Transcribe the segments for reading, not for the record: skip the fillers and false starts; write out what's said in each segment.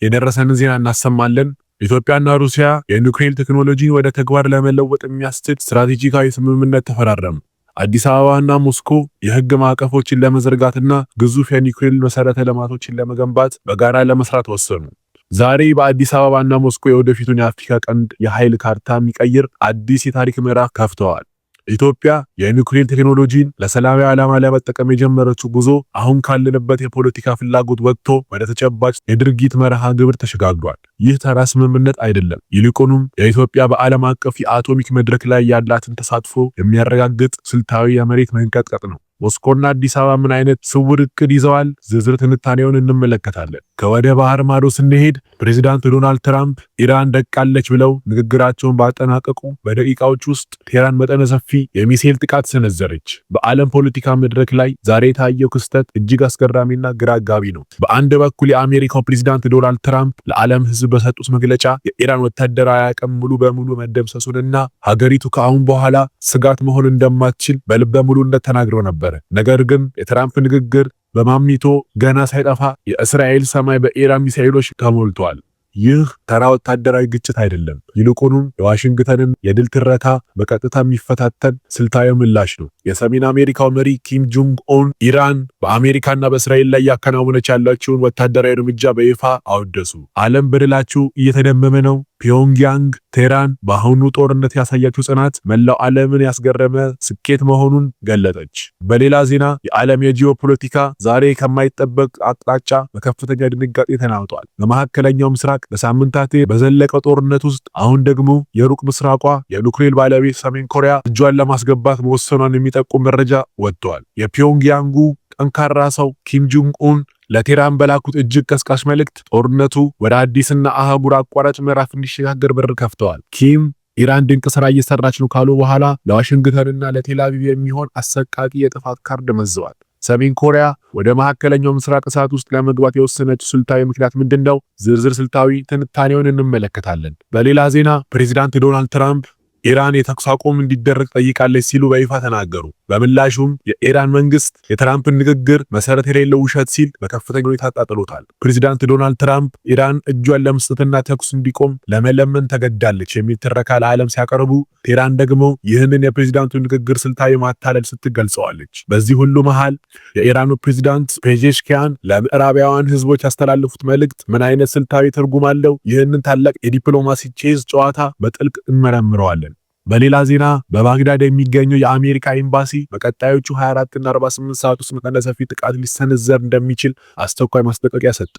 የደረሰንን ዜና እናሰማለን። ኢትዮጵያና ሩሲያ የኒውክሌር ቴክኖሎጂን ወደ ተግባር ለመለወጥ የሚያስችል ስትራቴጂካዊ ስምምነት ተፈራረሙ። አዲስ አበባና ሞስኮ የህግ ማዕቀፎችን ለመዘርጋትና ግዙፍ የኒውክሌር መሰረተ ልማቶችን ለመገንባት በጋራ ለመስራት ወሰኑ። ዛሬ በአዲስ አበባና ሞስኮ የወደፊቱን የአፍሪካ ቀንድ የኃይል ካርታ የሚቀይር አዲስ የታሪክ ምዕራፍ ከፍተዋል። ኢትዮጵያ የኒውክሌር ቴክኖሎጂን ለሰላማዊ ዓላማ ለመጠቀም የጀመረችው ጉዞ አሁን ካለንበት የፖለቲካ ፍላጎት ወጥቶ ወደ ተጨባጭ የድርጊት መርሃ ግብር ተሸጋግሯል። ይህ ተራ ስምምነት አይደለም። ይልቁንም የኢትዮጵያ በዓለም አቀፍ የአቶሚክ መድረክ ላይ ያላትን ተሳትፎ የሚያረጋግጥ ስልታዊ የመሬት መንቀጥቀጥ ነው። ሞስኮና አዲስ አበባ ምን አይነት ስውር እቅድ ይዘዋል? ዝርዝር ትንታኔውን እንመለከታለን። ከወደ ባህር ማዶ ስንሄድ ፕሬዚዳንት ዶናልድ ትራምፕ ኢራን ደቃለች ብለው ንግግራቸውን ባጠናቀቁ በደቂቃዎች ውስጥ ቴህራን መጠነ ሰፊ የሚሳኤል ጥቃት ሰነዘረች። በዓለም ፖለቲካ መድረክ ላይ ዛሬ የታየው ክስተት እጅግ አስገራሚና ግራ አጋቢ ነው። በአንድ በኩል የአሜሪካው ፕሬዚዳንት ዶናልድ ትራምፕ ለዓለም ሕዝብ በሰጡት መግለጫ የኢራን ወታደራዊ አቅም ሙሉ በሙሉ መደምሰሱንና ሀገሪቱ ከአሁን በኋላ ስጋት መሆን እንደማትችል በልበ ሙሉነት ተናግረው ነበር። ነገር ግን የትራምፕ ንግግር በማሚቶ ገና ሳይጠፋ የእስራኤል ሰማይ በኢራን ሚሳኤሎች ተሞልቷል። ይህ ተራ ወታደራዊ ግጭት አይደለም። ይልቁንም የዋሽንግተንን የድል ትረካ በቀጥታ የሚፈታተን ስልታዊ ምላሽ ነው። የሰሜን አሜሪካው መሪ ኪም ጆንግ ኡን ኢራን በአሜሪካና በእስራኤል ላይ ያከናወነች ያላቸውን ወታደራዊ እርምጃ በይፋ አወደሱ። ዓለም በድላችሁ እየተደመመ ነው። ፒዮንግያንግ ቴህራን በአሁኑ ጦርነት ያሳያችው ጽናት መላው ዓለምን ያስገረመ ስኬት መሆኑን ገለጠች። በሌላ ዜና የዓለም የጂኦፖለቲካ ዛሬ ከማይጠበቅ አቅጣጫ በከፍተኛ ድንጋጤ ተናውጧል። በመካከለኛው ምስራቅ ለሳምንታት በዘለቀው ጦርነት ውስጥ አሁን ደግሞ የሩቅ ምስራቋ የኒውክሌር ባለቤት ሰሜን ኮሪያ እጇን ለማስገባት መወሰኗን የሚጠቁም መረጃ ወጥቷል። የፒዮንግያንጉ ጠንካራ ሰው ኪም ጆንግ ኡን ለቴህራን በላኩት እጅግ ቀስቃሽ መልእክት ጦርነቱ ወደ አዲስና አህጉር አቋራጭ ምዕራፍ እንዲሸጋገር በር ከፍተዋል። ኪም ኢራን ድንቅ ስራ እየሰራች ነው ካሉ በኋላ ለዋሽንግተንና ለቴል አቪቭ የሚሆን አሰቃቂ የጥፋት ካርድ መዘዋል። ሰሜን ኮሪያ ወደ መካከለኛው ምስራቅ እሳት ውስጥ ለመግባት የወሰነችው ስልታዊ ምክንያት ምንድነው? ዝርዝር ስልታዊ ትንታኔውን እንመለከታለን። በሌላ ዜና ፕሬዚዳንት ዶናልድ ትራምፕ ኢራን የተኩስ አቁም እንዲደረግ ጠይቃለች ሲሉ በይፋ ተናገሩ። በምላሹም የኢራን መንግስት የትራምፕን ንግግር መሰረት የሌለው ውሸት ሲል በከፍተኛ ሁኔታ አጣጥሎታል። ፕሬዚዳንት ዶናልድ ትራምፕ ኢራን እጇን ለመስጠትና ተኩስ እንዲቆም ለመለመን ተገዳለች የሚል ትረካ ለዓለም ሲያቀርቡ፣ ኢራን ደግሞ ይህንን የፕሬዚዳንቱ ንግግር ስልታዊ ማታለል ስትገልጸዋለች። በዚህ ሁሉ መሃል የኢራኑ ፕሬዚዳንት ፔዜሽኪያን ለምዕራባውያን ህዝቦች ያስተላለፉት መልእክት ምን አይነት ስልታዊ ትርጉም አለው? ይህንን ታላቅ የዲፕሎማሲ ቼዝ ጨዋታ በጥልቅ እንመረምረዋለን። በሌላ ዜና በባግዳድ የሚገኘው የአሜሪካ ኤምባሲ በቀጣዮቹ 24 እና 48 ሰዓት ውስጥ መጠነ ሰፊ ጥቃት ሊሰነዘር እንደሚችል አስቸኳይ ማስጠንቀቂያ ሰጠ።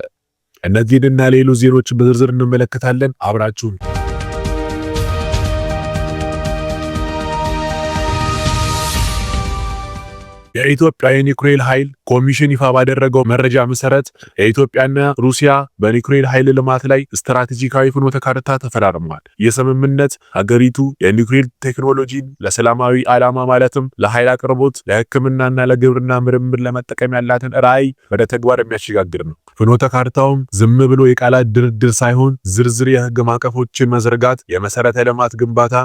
እነዚህንና ሌሎች ዜናዎችን በዝርዝር እንመለከታለን። አብራችሁን የኢትዮጵያ የኒውክሌር ኃይል ኮሚሽን ይፋ ባደረገው መረጃ መሰረት የኢትዮጵያና ሩሲያ በኒውክሌር ኃይል ልማት ላይ ስትራቴጂካዊ ፍኖተ ካርታ ተፈራርመዋል። የስምምነት ሀገሪቱ የኒውክሌር ቴክኖሎጂን ለሰላማዊ ዓላማ ማለትም ለኃይል አቅርቦት፣ ለሕክምናና ለግብርና ምርምር ለመጠቀም ያላትን ራዕይ ወደ ተግባር የሚያሸጋግር ነው። ፍኖተ ካርታውም ዝም ብሎ የቃላት ድርድር ሳይሆን ዝርዝር የህግ ማዕቀፎችን መዘርጋት፣ የመሰረተ ልማት ግንባታ፣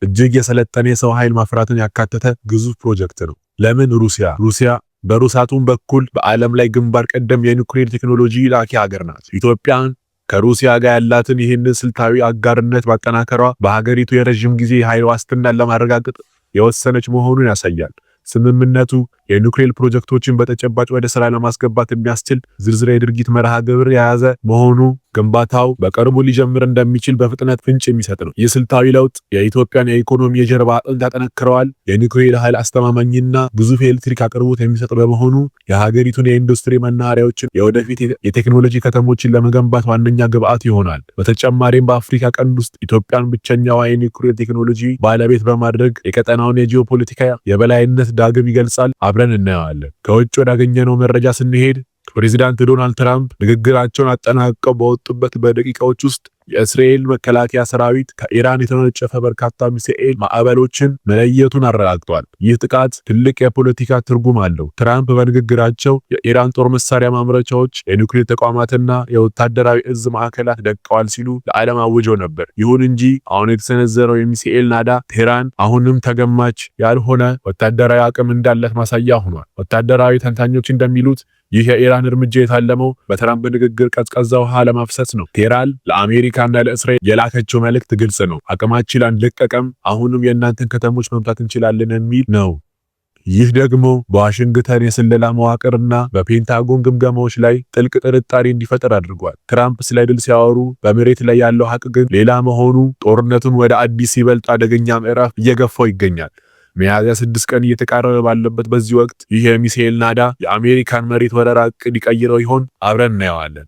እጅግ የሰለጠነ የሰው ኃይል ማፍራትን ያካተተ ግዙፍ ፕሮጀክት ነው። ለምን ሩሲያ በሩሳቱም በኩል በዓለም ላይ ግንባር ቀደም የኒውክሌር ቴክኖሎጂ ላኪ ሀገር ናት። ኢትዮጵያን ከሩሲያ ጋር ያላትን ይህንን ስልታዊ አጋርነት ማጠናከሯ በሀገሪቱ የረጅም ጊዜ ኃይል ዋስትናን ለማረጋገጥ የወሰነች መሆኑን ያሳያል። ስምምነቱ የኒውክሌር ፕሮጀክቶችን በተጨባጭ ወደ ስራ ለማስገባት የሚያስችል ዝርዝር የድርጊት መርሃ ግብር የያዘ መሆኑ ግንባታው በቅርቡ ሊጀምር እንደሚችል በፍጥነት ፍንጭ የሚሰጥ ነው። ይህ ስልታዊ ለውጥ የኢትዮጵያን የኢኮኖሚ የጀርባ አጥንት ያጠነክረዋል። የኒውክሌር ኃይል አስተማማኝና ግዙፍ የኤሌክትሪክ አቅርቦት የሚሰጥ በመሆኑ የሀገሪቱን የኢንዱስትሪ መናኸሪያዎችን፣ የወደፊት የቴክኖሎጂ ከተሞችን ለመገንባት ዋነኛ ግብዓት ይሆናል። በተጨማሪም በአፍሪካ ቀንድ ውስጥ ኢትዮጵያን ብቸኛዋ የኒውክሌር ቴክኖሎጂ ባለቤት በማድረግ የቀጠናውን የጂኦፖለቲካ የበላይነት ዳግም ይገልጻል። አብረን እናየዋለን። ከውጭ ወዳገኘነው መረጃ ስንሄድ ፕሬዚዳንት ዶናልድ ትራምፕ ንግግራቸውን አጠናቀው በወጡበት በደቂቃዎች ውስጥ የእስራኤል መከላከያ ሰራዊት ከኢራን የተወነጨፈ በርካታ ሚሳኤል ማዕበሎችን መለየቱን አረጋግጧል። ይህ ጥቃት ትልቅ የፖለቲካ ትርጉም አለው። ትራምፕ በንግግራቸው የኢራን ጦር መሳሪያ ማምረቻዎች፣ የኒውክሌር ተቋማትና የወታደራዊ እዝ ማዕከላት ደቀዋል ሲሉ ለዓለም አውጀው ነበር። ይሁን እንጂ አሁን የተሰነዘረው የሚሳኤል ናዳ ቴህራን አሁንም ተገማች ያልሆነ ወታደራዊ አቅም እንዳላት ማሳያ ሆኗል። ወታደራዊ ተንታኞች እንደሚሉት ይህ የኢራን እርምጃ የታለመው በትራምፕ ንግግር ቀዝቃዛ ውሃ ለማፍሰስ ነው። ቴህራን ለአሜሪካና ለእስራኤል የላከችው መልእክት ግልጽ ነው። አቅማችን አንለቀቀም፣ አሁንም የእናንተን ከተሞች መምታት እንችላለን የሚል ነው። ይህ ደግሞ በዋሽንግተን የስለላ መዋቅርና በፔንታጎን ግምገማዎች ላይ ጥልቅ ጥርጣሬ እንዲፈጠር አድርጓል። ትራምፕ ስለ ድል ሲያወሩ በመሬት ላይ ያለው ሀቅ ግን ሌላ መሆኑ ጦርነቱን ወደ አዲስ ይበልጥ አደገኛ ምዕራፍ እየገፋው ይገኛል። ሚያዝያ 6 ቀን እየተቃረበ ባለበት በዚህ ወቅት ይህ የሚሳኤል ናዳ የአሜሪካን መሬት ወረራ ዕቅድ ይቀይረው ይሆን? አብረን እናየዋለን።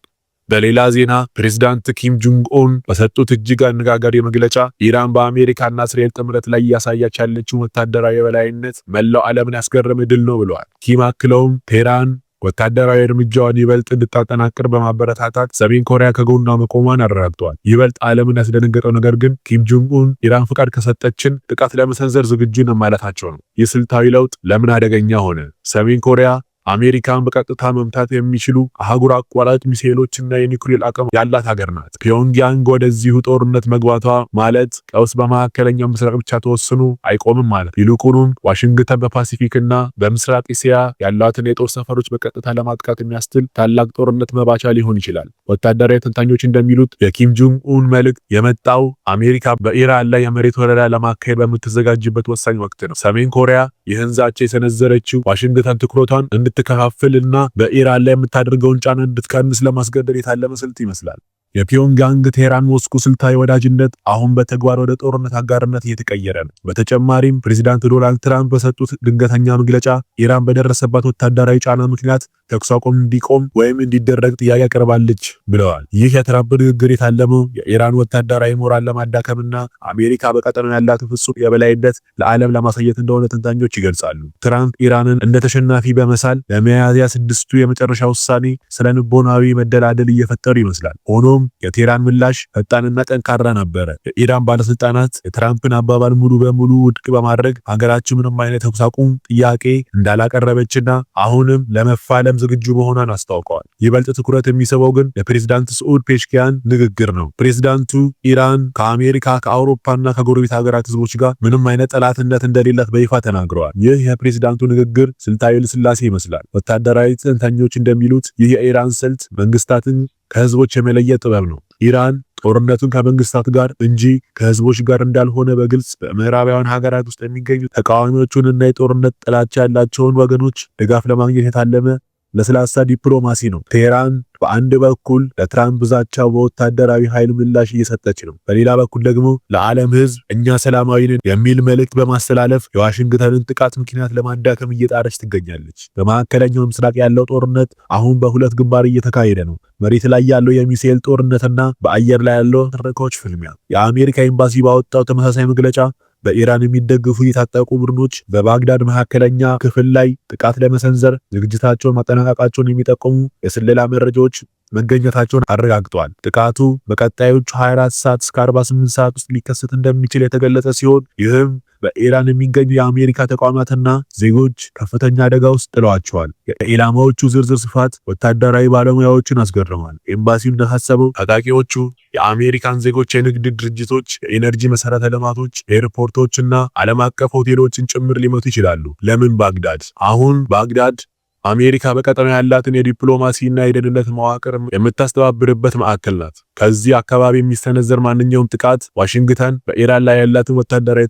በሌላ ዜና ፕሬዝዳንት ኪም ጆንግ ኡን በሰጡት እጅግ አነጋጋሪ መግለጫ ኢራን በአሜሪካና እስራኤል ጥምረት ላይ እያሳያች ያለችው ወታደራዊ የበላይነት መላው ዓለምን ያስገረመ ድል ነው ብለዋል። ኪም አክለውም ቴህራን ወታደራዊ እርምጃዋን ይበልጥ እንድታጠናክር በማበረታታት ሰሜን ኮሪያ ከጎኗ መቆሟን አረጋግጠዋል። ይበልጥ ዓለምን ያስደነገጠው ነገር ግን ኪም ጆንግ ኡን ኢራን ፍቃድ ከሰጠችን ጥቃት ለመሰንዘር ዝግጁ ነው ማለታቸው ነው። ይህ ስልታዊ ለውጥ ለምን አደገኛ ሆነ? ሰሜን ኮሪያ አሜሪካን በቀጥታ መምታት የሚችሉ አህጉር አቋራጭ ሚሳኤሎችና የኒውክሌር አቅም ያላት ሀገር ናት። ፒዮንግያንግ ወደዚሁ ጦርነት መግባቷ ማለት ቀውስ በመካከለኛው ምስራቅ ብቻ ተወስኖ አይቆምም ማለት፣ ይልቁንም ዋሽንግተን በፓሲፊክና በምስራቅ እስያ ያላትን የጦር ሰፈሮች በቀጥታ ለማጥቃት የሚያስችል ታላቅ ጦርነት መባቻ ሊሆን ይችላል። ወታደራዊ ተንታኞች እንደሚሉት የኪም ጆንግ ኡን መልእክት የመጣው አሜሪካ በኢራን ላይ የመሬት ወረራ ለማካሄድ በምትዘጋጅበት ወሳኝ ወቅት ነው። ሰሜን ኮሪያ ይህን ዛቻ የሰነዘረችው ዋሽንግተን ትኩረቷን እንድትከፋፍልና በኢራን ላይ የምታደርገውን ጫና እንድትቀንስ ለማስገደድ የታለመ ስልት ይመስላል። የፒዮንግያንግ ቴህራን ሞስኮ ስልታዊ ወዳጅነት አሁን በተግባር ወደ ጦርነት አጋርነት እየተቀየረ ነው። በተጨማሪም ፕሬዚዳንት ዶናልድ ትራምፕ በሰጡት ድንገተኛ መግለጫ ኢራን በደረሰባት ወታደራዊ ጫና ምክንያት ተኩስ አቁም እንዲቆም ወይም እንዲደረግ ጥያቄ አቅርባለች ብለዋል። ይህ የትራምፕ ንግግር የታለመው የኢራን ወታደራዊ ሞራል ለማዳከምና አሜሪካ በቀጠናው ያላት ፍጹም የበላይነት ለዓለም ለማሳየት እንደሆነ ተንታኞች ይገልጻሉ። ትራምፕ ኢራንን እንደ ተሸናፊ በመሳል ለሚያዝያ 6ቱ የመጨረሻ ውሳኔ ስለ ልቦናዊ መደላደል እየፈጠሩ ይመስላል። ሆኖም የቴህራን ምላሽ ፈጣንና ጠንካራ ነበረ። የኢራን ባለስልጣናት የትራምፕን አባባል ሙሉ በሙሉ ውድቅ በማድረግ ሀገራቸው ምንም አይነት ተኩስ አቁም ጥያቄ እንዳላቀረበችና አሁንም ለመፋለም ዝግጁ መሆኗን አስታውቀዋል። ይበልጥ ትኩረት የሚስበው ግን የፕሬዝዳንት ሰዑድ ፔሽኪያን ንግግር ነው። ፕሬዝዳንቱ ኢራን ከአሜሪካ ከአውሮፓና ከጎረቤት ሀገራት ህዝቦች ጋር ምንም አይነት ጠላትነት እንደሌላት በይፋ ተናግረዋል። ይህ የፕሬዝዳንቱ ንግግር ስልታዊ ልስላሴ ይመስላል። ወታደራዊ ተንታኞች እንደሚሉት ይህ የኢራን ስልት መንግስታትን ከህዝቦች የመለየት ጥበብ ነው። ኢራን ጦርነቱን ከመንግስታት ጋር እንጂ ከህዝቦች ጋር እንዳልሆነ በግልጽ በምዕራባውያን ሀገራት ውስጥ የሚገኙ ተቃዋሚዎቹንና የጦርነት ጥላቻ ያላቸውን ወገኖች ድጋፍ ለማግኘት የታለመ ለስላሳ ዲፕሎማሲ ነው። ቴህራን በአንድ በኩል ለትራምፕ ዛቻ በወታደራዊ ኃይል ምላሽ እየሰጠች ነው። በሌላ በኩል ደግሞ ለዓለም ህዝብ እኛ ሰላማዊ ነን የሚል መልእክት በማስተላለፍ የዋሽንግተንን ጥቃት ምክንያት ለማዳከም እየጣረች ትገኛለች። በመካከለኛው ምስራቅ ያለው ጦርነት አሁን በሁለት ግንባር እየተካሄደ ነው። መሬት ላይ ያለው የሚሳኤል ጦርነትና በአየር ላይ ያለው ተረካዎች ፍልሚያ። የአሜሪካ ኤምባሲ ባወጣው ተመሳሳይ መግለጫ በኢራን የሚደግፉ የታጠቁ ቡድኖች በባግዳድ መካከለኛ ክፍል ላይ ጥቃት ለመሰንዘር ዝግጅታቸውን ማጠናቀቃቸውን የሚጠቁሙ የስለላ መረጃዎች መገኘታቸውን አረጋግጠዋል። ጥቃቱ በቀጣዮቹ 24 ሰዓት እስከ 48 ሰዓት ውስጥ ሊከሰት እንደሚችል የተገለጸ ሲሆን ይህም በኢራን የሚገኙ የአሜሪካ ተቋማትና ዜጎች ከፍተኛ አደጋ ውስጥ ጥለዋቸዋል። የኢላማዎቹ ዝርዝር ስፋት ወታደራዊ ባለሙያዎችን አስገርሟል። ኤምባሲው እንደታሰበው ታጣቂዎቹ የአሜሪካን ዜጎች የንግድ ድርጅቶች፣ የኤነርጂ መሰረተ ልማቶች፣ ኤርፖርቶችና ዓለም አቀፍ ሆቴሎችን ጭምር ሊመቱ ይችላሉ። ለምን ባግዳድ? አሁን ባግዳድ አሜሪካ በቀጠናው ያላትን የዲፕሎማሲና የደህንነት መዋቅር የምታስተባብርበት ማዕከል ናት። ከዚህ አካባቢ የሚሰነዘር ማንኛውም ጥቃት ዋሽንግተን በኢራን ላይ ያላትን ወታደራዊ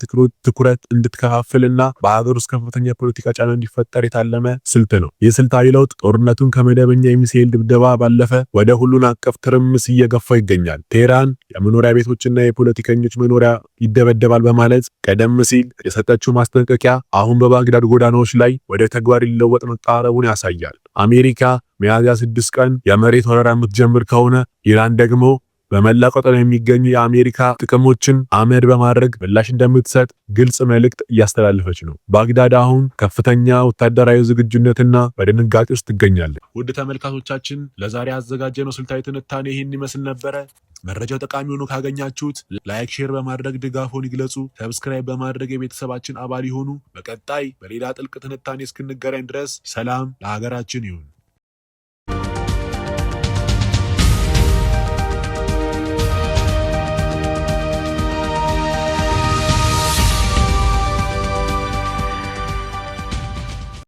ትኩረት እንድትከፋፍልና በሀገር ውስጥ ከፍተኛ ፖለቲካ ጫና እንዲፈጠር የታለመ ስልት ነው። ይህ ስልታዊ ለውጥ ጦርነቱን ከመደበኛ የሚሳኤል ድብደባ ባለፈ ወደ ሁሉን አቀፍ ትርምስ እየገፋው ይገኛል። ቴህራን የመኖሪያ ቤቶችና የፖለቲከኞች መኖሪያ ይደበደባል በማለት ቀደም ሲል የሰጠችው ማስጠንቀቂያ አሁን በባግዳድ ጎዳናዎች ላይ ወደ ተግባር ሊለወጥ መቃረቡን ያሳያል። አሜሪካ ሚያዝያ 6 ቀን የመሬት ወረራ የምትጀምር ከሆነ ኢራን ደግሞ በመላ ቀጠናው የሚገኙ የአሜሪካ ጥቅሞችን አመድ በማድረግ ምላሽ እንደምትሰጥ ግልጽ መልእክት እያስተላለፈች ነው። ባግዳድ አሁን ከፍተኛ ወታደራዊ ዝግጁነትና በድንጋጤ ውስጥ ትገኛለች። ውድ ተመልካቾቻችን ለዛሬ ያዘጋጀነው ስልታዊ ትንታኔ ይህን ይመስል ነበረ። መረጃው ጠቃሚ ሆኖ ካገኛችሁት ላይክ፣ ሼር በማድረግ ድጋፎን ይግለጹ። ሰብስክራይብ በማድረግ የቤተሰባችን አባል ይሁኑ። በቀጣይ በሌላ ጥልቅ ትንታኔ እስክንገናኝ ድረስ ሰላም ለሀገራችን ይሁን።